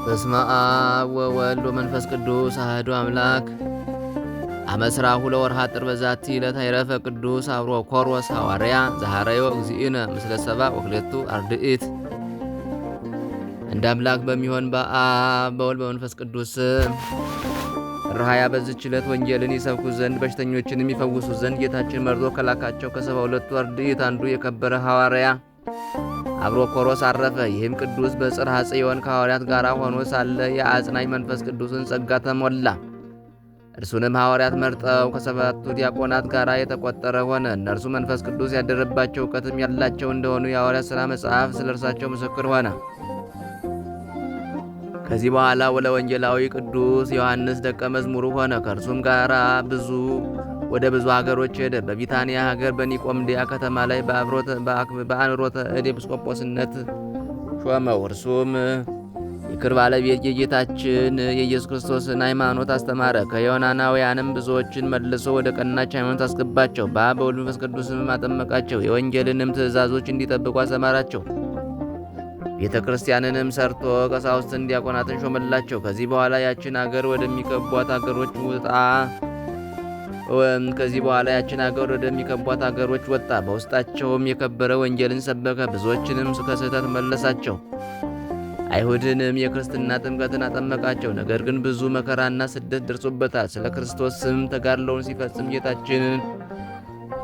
በስመ አብ ወወልድ ወመንፈስ ቅዱስ አሐዱ አምላክ። አመስራሁ ለወርሃ ጥር በዛቲ ዕለት አይረፈ ቅዱስ አብሮኮሮስ ሐዋርያ ዘሐረዮ እግዚእነ ምስለ ሰብአ ወክልኤቱ አርድእት። እንደ አምላክ በሚሆን በአብ በወልድ በመንፈስ ቅዱስ ጥር 20 በዚች ዕለት ወንጌልን ይሰብኩ ዘንድ በሽተኞችንም ይፈውሱ ዘንድ ጌታችን መርጦ ከላካቸው ከ72ቱ አርድእት አንዱ የከበረ ሐዋርያ አብሮኮሮስ አረፈ። ይህም ቅዱስ በጽርሐ ጽዮን ከሐዋርያት ጋር ሆኖ ሳለ የአጽናኝ መንፈስ ቅዱስን ጸጋ ተሞላ። እርሱንም ሐዋርያት መርጠው ከሰባቱ ዲያቆናት ጋር የተቆጠረ ሆነ። እነርሱ መንፈስ ቅዱስ ያደረባቸው እውቀትም ያላቸው እንደሆኑ የሐዋርያት ሥራ መጽሐፍ ስለ እርሳቸው ምስክር ሆነ። ከዚህ በኋላ ወደ ወንጌላዊ ቅዱስ ዮሐንስ ደቀ መዝሙሩ ሆነ። ከእርሱም ጋር ወደ ብዙ ሀገሮች ሄደ። በቢታንያ ሀገር በኒቆምዲያ ከተማ ላይ በአንብሮተ እድ ኤጲስቆጶስነት ሾመው። እርሱም የክብር ባለቤት የጌታችን የኢየሱስ ክርስቶስን ሃይማኖት አስተማረ። ከዮናናውያንም ብዙዎችን መልሶ ወደ ቀናች ሃይማኖት አስገባቸው። በአብ በወልድ በመንፈስ ቅዱስም አጠመቃቸው። የወንጌልንም ትእዛዞች እንዲጠብቁ አሰማራቸው። ቤተ ክርስቲያንንም ሰርቶ ቀሳውስትን ዲያቆናትን ሾመላቸው። ከዚህ በኋላ ያችን አገር ወደሚከቧት አገሮች ወጣ። በውስጣቸውም የከበረ ወንጌልን ሰበከ። ብዙዎችንም ከስህተት መለሳቸው። አይሁድንም የክርስትና ጥምቀትን አጠመቃቸው። ነገር ግን ብዙ መከራና ስደት ደርሶበታል። ስለ ክርስቶስ ስም ተጋድሎውን ሲፈጽም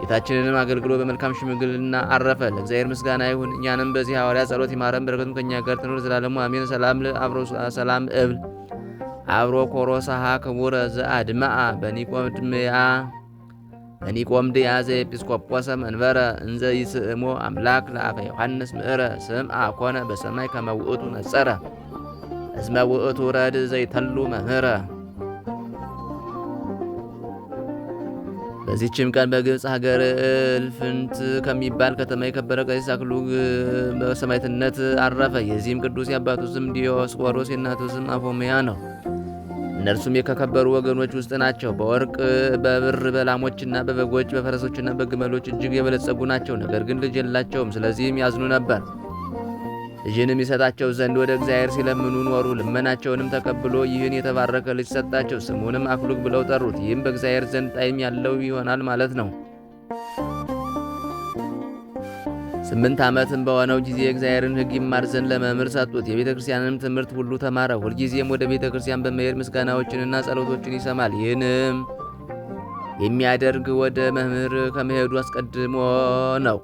ጌታችንንም አገልግሎ በመልካም ሽምግልና አረፈ። ለእግዚአብሔር ምስጋና ይሁን። እኛንም በዚህ ሐዋርያ ጸሎት ይማረን፣ በረከቱም ከእኛ ጋር ትኑር ዘላለሙ አሜን። ሰላም እብል አብሮኮሮስሃ ክቡረ ዘአድማአ በኒቆምድያ ዘኤጲስቆጶሰ መንበረ እንዘ ይስእሞ አምላክ ለአፈ ዮሐንስ ምዕረ ስምዐ ኮነ በሰማይ ከመ ውእቱ ነጸረ እስመ ውእቱ ረድ ዘይተሉ መምህረ። በዚህችም ቀን በግብፅ ሀገር እልፍንት ከሚባል ከተማ የከበረ ቀሲስ አክሉግ በሰማዕትነት አረፈ። የዚህም ቅዱስ የአባቱ ስም ዲዮስቆሮስ የእናቱ ስም አፎምያ ነው። እነርሱም ከከበሩ ወገኖች ውስጥ ናቸው። በወርቅ በብር በላሞችና በበጎች በፈረሶችና በግመሎች እጅግ የበለጸጉ ናቸው። ነገር ግን ልጅ የላቸውም። ስለዚህም ያዝኑ ነበር። ልጅንም ይሰጣቸው ዘንድ ወደ እግዚአብሔር ሲለምኑ ኖሩ። ልመናቸውንም ተቀብሎ ይህን የተባረከ ልጅ ሰጣቸው። ስሙንም አክሉግ ብለው ጠሩት። ይህም በእግዚአብሔር ዘንድ ጣዕም ያለው ይሆናል ማለት ነው። 8 ዓመትም በሆነው ጊዜ የእግዚአብሔርን ሕግ ይማር ዘንድ ለመምህር ሰጡት። የቤተ ክርስቲያንንም ትምህርት ሁሉ ተማረ። ሁልጊዜም ወደ ቤተ ክርስቲያን በመሄድ ምስጋናዎችንና ጸሎቶችን ይሰማል። ይህንም የሚያደርግ ወደ መምህር ከመሄዱ አስቀድሞ ነው።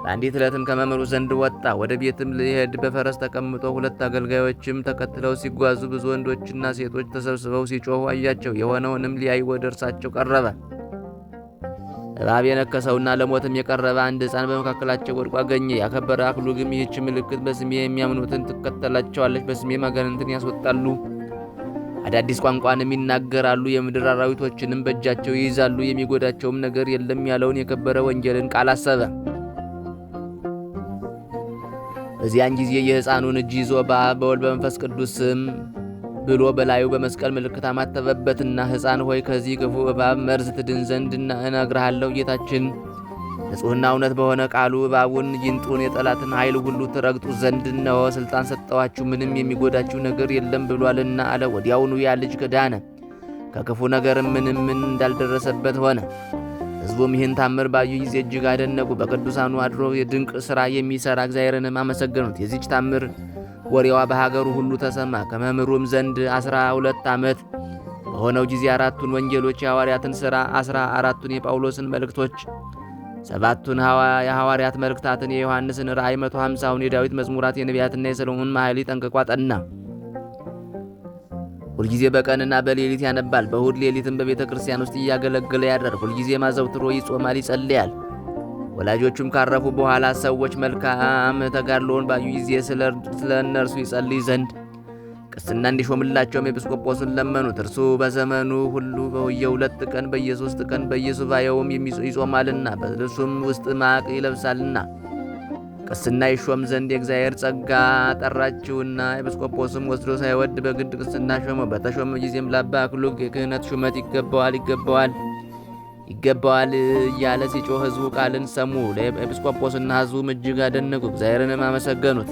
በአንዲት ዕለትም ከመምህሩ ዘንድ ወጣ። ወደ ቤትም ሊሄድ በፈረስ ተቀምጦ 2 አገልጋዮችም ተከትለው ሲጓዙ ብዙ ወንዶችና ሴቶች ተሰብስበው ሲጮኹ አያቸው። የሆነውንም ሊያይ ወደ እርሳቸው ቀረበ። እባብ የነከሰውና ለሞትም የቀረበ አንድ ሕፃን በመካከላቸው ወድቆ አገኘ። ያከበረ አክሉግም ይህች ምልክት በስሜ የሚያምኑትን ትከተላቸዋለች፣ በስሜም አጋንንትን ያስወጣሉ፣ አዳዲስ ቋንቋንም ይናገራሉ፣ የምድር አራዊቶችንም በእጃቸው ይይዛሉ፣ የሚጎዳቸውም ነገር የለም ያለውን የከበረ ወንጌልን ቃል አሰበ። በዚያን ጊዜ የሕፃኑን እጅ ይዞ በአብ በወልድ በመንፈስ ቅዱስ ስም ብሎ በላዩ በመስቀል ምልክት አማተበበትና ሕፃን ሆይ ከዚህ ክፉ እባብ መርዝ ትድን ዘንድ እነግርሃለሁ። ጌታችን ንጹሕና እውነት በሆነ ቃሉ እባቡን ይንጡን የጠላትን ኃይል ሁሉ ትረግጡ ዘንድ እነሆ ስልጣን ሰጠዋችሁ፣ ምንም የሚጎዳችሁ ነገር የለም ብሏልና አለ። ወዲያውኑ ያ ልጅ ዳነ፣ ከክፉ ነገርም ምንም እንዳልደረሰበት ሆነ። ሕዝቡም ይህን ታምር ባዩ ጊዜ እጅግ አደነቁ። በቅዱሳኑ አድሮ የድንቅ ሥራ የሚሠራ እግዚአብሔርንም አመሰገኑት። የዚች ታምር ወሬዋ በሀገሩ ሁሉ ተሰማ። ከመምህሩም ዘንድ 12 ዓመት በሆነው ጊዜ 4ቱን ወንጌሎች፣ የሐዋርያትን ሥራ፣ 14ቱን የጳውሎስን መልእክቶች፣ 7ቱን የሐዋርያት መልእክታትን፣ የዮሐንስን ራእይ፣ 150ውን የዳዊት መዝሙራት፣ የነቢያትና የሰሎሞን መኃልይ ጠንቅቆ አጠና። ሁልጊዜ በቀንና በሌሊት ያነባል። በእሁድ ሌሊትም በቤተ ክርስቲያን ውስጥ እያገለገለ ያድራል። ሁልጊዜም አዘውትሮ ይጾማል፣ ይጸልያል። ወላጆቹም ካረፉ በኋላ ሰዎች መልካም ተጋድሎውን ባዩ ጊዜ ስለ እነርሱ ይጸልይ ዘንድ ቅስና እንዲሾምላቸውም ኤጲስቆጶስን ለመኑት። እርሱ በዘመኑ ሁሉ በየ2 ቀን በየ3 ቀን በየሱባኤውም ይጾማልና በልብሱም ውስጥ ማቅ ይለብሳልና ቅስና ይሾም ዘንድ የእግዚአብሔር ጸጋ ጠራችውና ኤጲስቆጶስም ወስዶ ሳይወድ በግድ ቅስና ሾመው። በተሾመ ጊዜም ለአባ አክሉግ የክህነት ሹመት ይገባዋል እያለ ሲጮህ ሕዝቡ ቃልን ሰሙ። ለኤጲስቆጶስና ሕዝቡም እጅግ አደነቁ፣ እግዚአብሔርንም አመሰገኑት።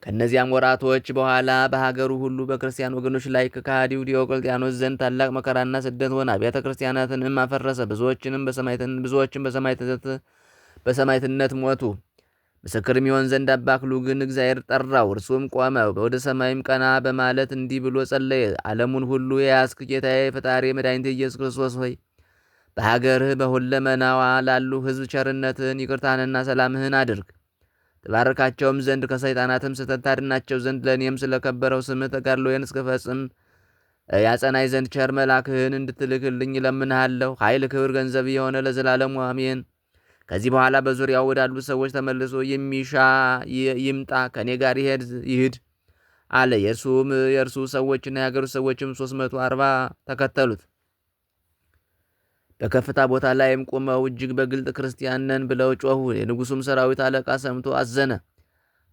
ከእነዚያም ወራቶች በኋላ በሀገሩ ሁሉ በክርስቲያን ወገኖች ላይ ከከሃዲው ዲዮቅልጥያኖስ ዘንድ ታላቅ መከራና ስደት ሆነ። አብያተ ክርስቲያናትንም አፈረሰ። ብዙዎችም በሰማዕትነት ሞቱ። ምስክርም ይሆን ዘንድ አባ አክሉግን እግዚአብሔር ጠራው። እርሱም ቆመ፣ ወደ ሰማይም ቀና በማለት እንዲህ ብሎ ጸለየ። ዓለሙን ሁሉ የያዝክ ጌታዬ፣ ፈጣሪ መድኃኒቴ ኢየሱስ ክርስቶስ ሆይ በሀገርህ በሁለመናዋ ላሉ ሕዝብ ቸርነትህን ይቅርታህንና ሰላምህን አድርግ። ተባረካቸውም ዘንድ ከሰይጣናትም ስህተት ታድናቸው ዘንድ ለእኔም ስለከበረው ስምህ ተጋድሎዬን እስክፈጽም ያጸናይ ዘንድ ቸር መልአክህን እንድትልክልኝ እለምንሃለሁ። ኃይል፣ ክብር ገንዘብ የሆነ ለዘላለሙ አሜን። ከዚህ በኋላ በዙሪያው ወዳሉ ሰዎች ተመልሶ የሚሻ ይምጣ፣ ከእኔ ጋር ይሂድ አለ። የእርሱ ሰዎችና የሀገሩ ሰዎችም 340 ተከተሉት። በከፍታ ቦታ ላይም ቆመው እጅግ በግልጥ ክርስቲያን ነን ብለው ጮኹ። የንጉሱም ሰራዊት አለቃ ሰምቶ አዘነ።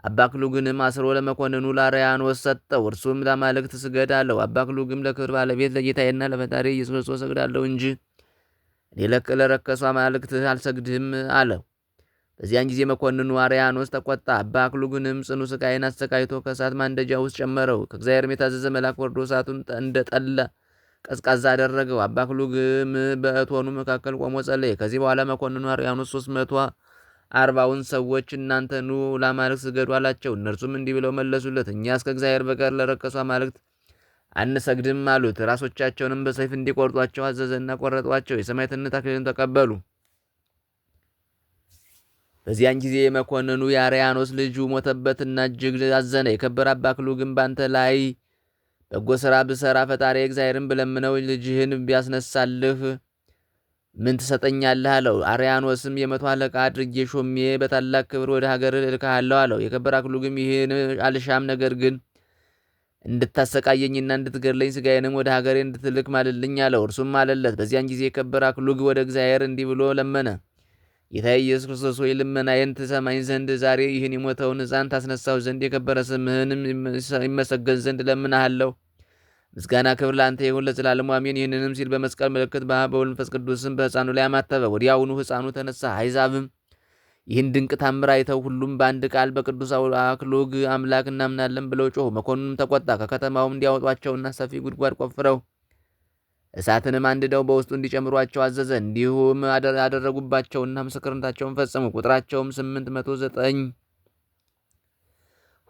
አባ አክሉግንም አስሮ ለመኮንኑ ለአርያኖስ ሰጠው። እርሱም ለአማልክት ስገድ አለው። አባ አክሉግም ለክብር ባለቤት ለጌታዬና ለፈጣሪ ኢየሱስ ክርስቶስ ሰግዳለሁ እንጂ እኔ ለረከሱ አማልክት አልሰግድም አለው። በዚያን ጊዜ መኮንኑ አርያኖስ ተቆጣ። አባ አክሉግንም ጽኑ ስቃይን አሰቃይቶ ከእሳት ማንደጃ ውስጥ ጨመረው። ከእግዚአብሔርም የታዘዘ መልአክ ወርዶ እሳቱን እንደ ጠላ ቀዝቃዛ አደረገው። አባ አክሉግም በእቶኑ መካከል ቆሞ ጸለየ። ከዚህ በኋላ መኮንኑ አርያኖስ 340ውን ሰዎች እናንተ ኑ ለአማልክት ስገዱ አላቸው። እነርሱም እንዲህ ብለው መለሱለት፣ እኛስ ከእግዚአብሔር በቀር ለረከሱ አማልክት አንሰግድም አሉት። ራሶቻቸውንም በሰይፍ እንዲቆርጧቸው አዘዘና ቆረጧቸው። የሰማዕትነት አክሊልን ተቀበሉ። በዚያን ጊዜ መኮንኑ የአርያኖስ ልጁ ሞተበትና እጅግ አዘነ። የከበረ አባ አክሉግም ባንተ ላይ በጎ ሥራ ብሰራ ፈጣሪ እግዚአብሔርን ብለምነው ልጅህን ቢያስነሳልህ ምን ትሰጠኛለህ አለው። አርያኖስም የመቶ አለቃ አድርጌ ሾሜ በታላቅ ክብር ወደ ሀገር እልክሃለሁ አለው። የከበረ አክሉግም ይህን አልሻም፣ ነገር ግን እንድታሰቃየኝና እንድትገድለኝ ሥጋዬንም ወደ ሀገሬ እንድትልክ ማልልኝ አለው። እርሱም ማለለት። በዚያን ጊዜ የከበረ አክሉግ ወደ እግዚአብሔር እንዲህ ብሎ ለመነ። ጌታዬ ኢየሱስ ክርስቶስ ሆይ ልመናዬን ትሰማኝ ዘንድ ዛሬ ይህን የሞተውን ሕፃን ታስነሳው ዘንድ የከበረ ስምህንም ይመሰገን ዘንድ ለምንሃለሁ። ምስጋና ክብር ለአንተ ይሁን ለዘላለሙ አሜን። ይህንንም ሲል በመስቀል ምልክት በአብ በወልድ መንፈስ ቅዱስም በሕፃኑ ላይ አማተበ። ወዲያውኑ ሕፃኑ ተነሳ። አሕዛብም ይህን ድንቅ ታምር አይተው ሁሉም በአንድ ቃል በቅዱስ አክሉግ አምላክ እናምናለን ብለው ጮኹ። መኮንኑም ተቆጣ። ከከተማውም እንዲያወጧቸውና ሰፊ ጉድጓድ ቆፍረው እሳትንም አንድደው በውስጡ እንዲጨምሯቸው አዘዘ። እንዲሁም አደረጉባቸውና ምስክርነታቸውን ፈጸሙ። ቁጥራቸውም 809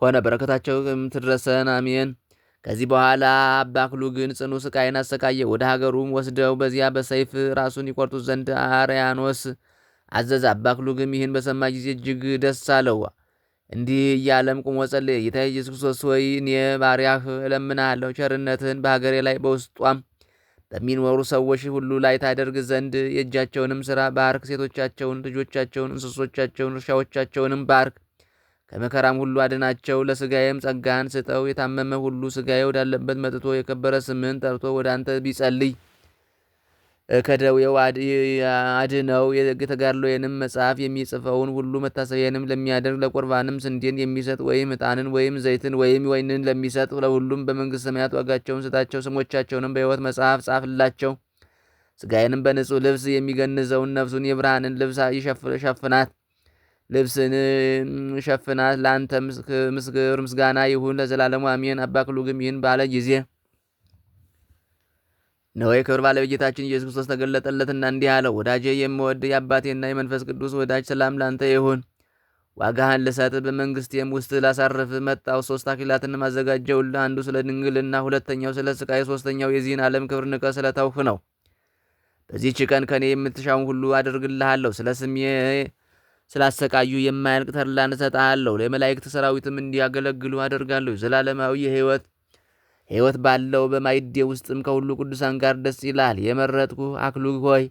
ሆነ። በረከታቸው ትድረሰን አሜን። ከዚህ በኋላ አባ አክሉግን ጽኑ ስቃይን አሰቃየ። ወደ ሀገሩም ወስደው በዚያ በሰይፍ ራሱን ይቆርጡት ዘንድ አርያኖስ አዘዘ። አባ አክሉግም ይህን በሰማ ጊዜ እጅግ ደስ አለው። እንዲህ እያለም ቁሞ ጸለየ። ጌታ ኢየሱስ ክርስቶስ ሆይ እኔ ባሪያህ እለምንሃለሁ፣ ቸርነትህን በሀገሬ ላይ በውስጧም በሚኖሩ ሰዎች ሁሉ ላይ ታደርግ ዘንድ የእጃቸውንም ሥራ ባርክ። ሴቶቻቸውን፣ ልጆቻቸውን፣ እንስሶቻቸውን፣ እርሻዎቻቸውንም ባርክ። ከመከራም ሁሉ አድናቸው። ለሥጋዬም ጸጋን ስጠው። የታመመ ሁሉ ሥጋዬ ወዳለበት መጥቶ የከበረ ስምህን ጠርቶ ወደ አንተ ቢጸልይ ከደዌው አድነው። የተጋድሎዬንም መጽሐፍ የሚጽፈውን ሁሉ መታሰቢያንም ለሚያደርግ ለቁርባንም ስንዴን የሚሰጥ ወይም ዕጣንን ወይም ዘይትን ወይም ወይንን ለሚሰጥ ለሁሉም በመንግሥተ ሰማያት ዋጋቸውን ስጣቸው። ስሞቻቸውንም በሕይወት መጽሐፍ ጻፍላቸው። ሥጋዬንም በንጹሕ ልብስ የሚገንዘውን ነፍሱን የብርሃንን ልብስ ሸፍናት ልብስን ሸፍናት። ለአንተ ምስጋና ይሁን ለዘላለሙ አሜን። አባ አክሉግም ይህን ባለ ጊዜ ነው የክብር ባለቤት ጌታችን ኢየሱስ ክርስቶስ ተገለጠለትና እንዲህ አለው። ወዳጄ የምወድ የአባቴና የመንፈስ ቅዱስ ወዳጅ ሰላም ላንተ ይሁን። ዋጋህን ልሰጥ በመንግስቴም ውስጥ ላሳርፍ መጣው። 3 አክሊላትን አዘጋጀውልህ። አንዱ ስለ ድንግልና፣ ሁለተኛው ስለ ስቃይ፣ ሶስተኛው የዚህን ዓለም ክብር ንቀህ ስለተውህ ነው። በዚህች ቀን ከኔ የምትሻውን ሁሉ አደርግልሃለሁ። ስለ ስሜ ስላሰቃዩ የማያልቅ ተድላን እሰጥሃለሁ። ለመላእክት ሰራዊትም እንዲያገለግሉ አደርጋለሁ። ዘላለማዊ ሕይወት ባለው በማይዴ ውስጥም ከሁሉ ቅዱሳን ጋር ደስ ይላል። የመረጥኩ አክሉግ ሆይ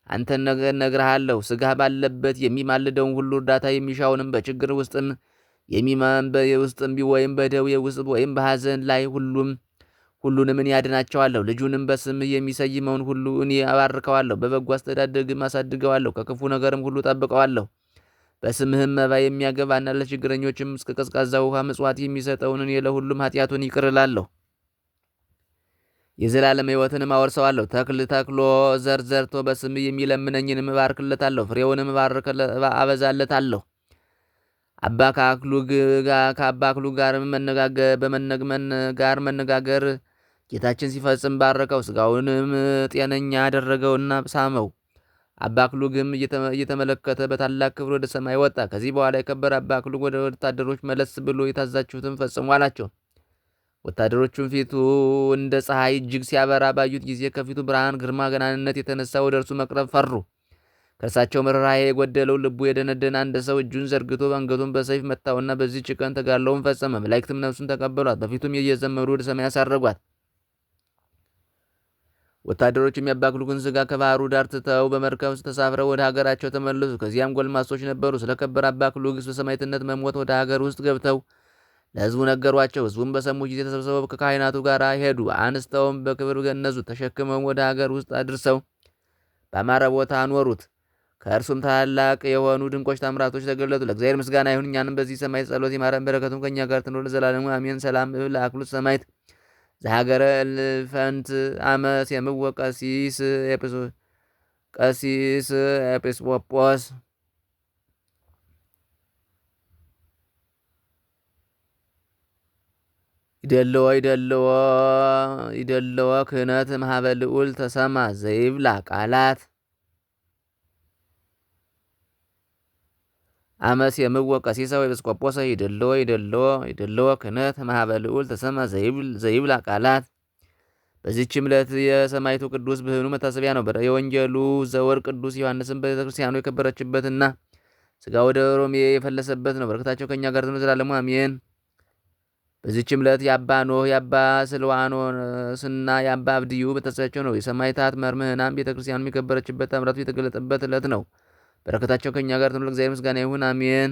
አንተን እነግርሃለሁ። ሥጋህ ባለበት የሚማልደውን ሁሉ እርዳታ የሚሻውንም በችግር ውስጥም ውስጥም ወይም በደዌ ውስጥ ወይም በሐዘን ላይ ሁሉንም እኔ ያድናቸዋለሁ። ልጁንም በስምህ የሚሰይመውን ሁሉ እኔ አባርከዋለሁ። በበጎ አስተዳደግም አሳድገዋለሁ። ከክፉ ነገርም ሁሉ ጠብቀዋለሁ። በስምህም መባ የሚያገባና ለችግረኞችም እስከ ቀዝቃዛ ውሃ ምጽዋት የሚሰጠውን እኔ ለሁሉም ኃጢአቱን ይቅር እላለሁ። የዘላለም ሕይወትንም አወርሰዋለሁ። ተክሎ ዘር ዘርቶ በስምህ የሚለምነኝንም እባርክለታለሁ። ፍሬውንም አበዛለታለሁ። ከአባ አክሉግ ጋር መነጋገር ጌታችን ሲፈጽም ባረከው። ስጋውንም ጤነኛ አደረገውና ሳመው። አባ አክሉግም እየተመለከተ በታላቅ ክብር ወደ ሰማይ ወጣ። ከዚህ በኋላ የከበረ አባ አክሉግ ወደ ወታደሮች መለስ ብሎ የታዛችሁትን ፈጽሙ አላቸው። ወታደሮቹም ፊቱ እንደ ፀሐይ እጅግ ሲያበራ ባዩት ጊዜ ከፊቱ ብርሃን ግርማ ገናንነት የተነሳ ወደ እርሱ መቅረብ ፈሩ። ከእርሳቸው ርኅራኄ የጎደለው ልቡ የደነደነ አንድ ሰው እጁን ዘርግቶ አንገቱን በሰይፍ መታውና በዚህች ቀን ተጋድሎውን ፈጸመ። መላእክትም ነፍሱን ተቀበሏት፣ በፊቱም እየዘመሩ ወደ ሰማይ ያሳረጓት። ወታደሮችም የአባ አክሉግን ሥጋ ከባህሩ ዳር ትተው በመርከብ ተሳፍረው ወደ ሀገራቸው ተመለሱ። ከዚያም ጎልማሶች ነበሩ። ስለ ከበረ አባ አክሉግ በሰማዕትነት መሞት ወደ ሀገር ውስጥ ገብተው ለሕዝቡ ነገሯቸው። ሕዝቡም በሰሙ ጊዜ ተሰብስበው ከካህናቱ ጋር ሄዱ። አንስተውም በክብር ገነዙት። ተሸክመው ወደ ሀገር ውስጥ አድርሰው በአማረ ቦታ አኖሩት። ከእርሱም ታላቅ የሆኑ ድንቆች ታምራቶች ተገለጡ። ለእግዚአብሔር ምስጋና ይሁን፣ እኛንም በዚህ ሰማዕት ጸሎት ይማረን፣ በረከቱም ከእኛ ጋር ትኖር ለዘላለሙ አሜን። ሰላም እብል ለአክሉት ሰማዕት ዘሀገረ እልፈንት አመስ የምወ ቀሲስ ኤጲስቆጶስ ይደለዎ ክህነት ማህበ ልዑል ተሰማ ዘይብላ ቃላት አመስ የምወ ቀሲሰ ኤጲስቆጶሰ ይደለዎ ክህነት ማህበ ልዑል ተሰማ ዘይብላ ቃላት። በዚህችም ዕለት የሰማዕቱ ቅዱስ ብህኑ መታሰቢያ ነው። የወንጌሉ ዘወር ቅዱስ ዮሐንስን ቤተክርስቲያኑ የከበረችበትና ሥጋ ወደ ሮሜ የፈለሰበት ነው። በረከታቸው ከእኛ ጋር ትኑር ለዘላለሙ አሜን። በዚህችም ዕለት የአባ ኖህ የአባ ስልዋኖስና የአባ አብድዩ መታሰቢያቸው ነው። የሰማዕታት መምህናን ቤተክርስቲያኑ የከበረችበት ታምራቱ የተገለጠበት ዕለት ነው። በረከታቸው ከእኛ ጋር ትኑር። ለእግዚአብሔር ምስጋና ይሁን አሜን።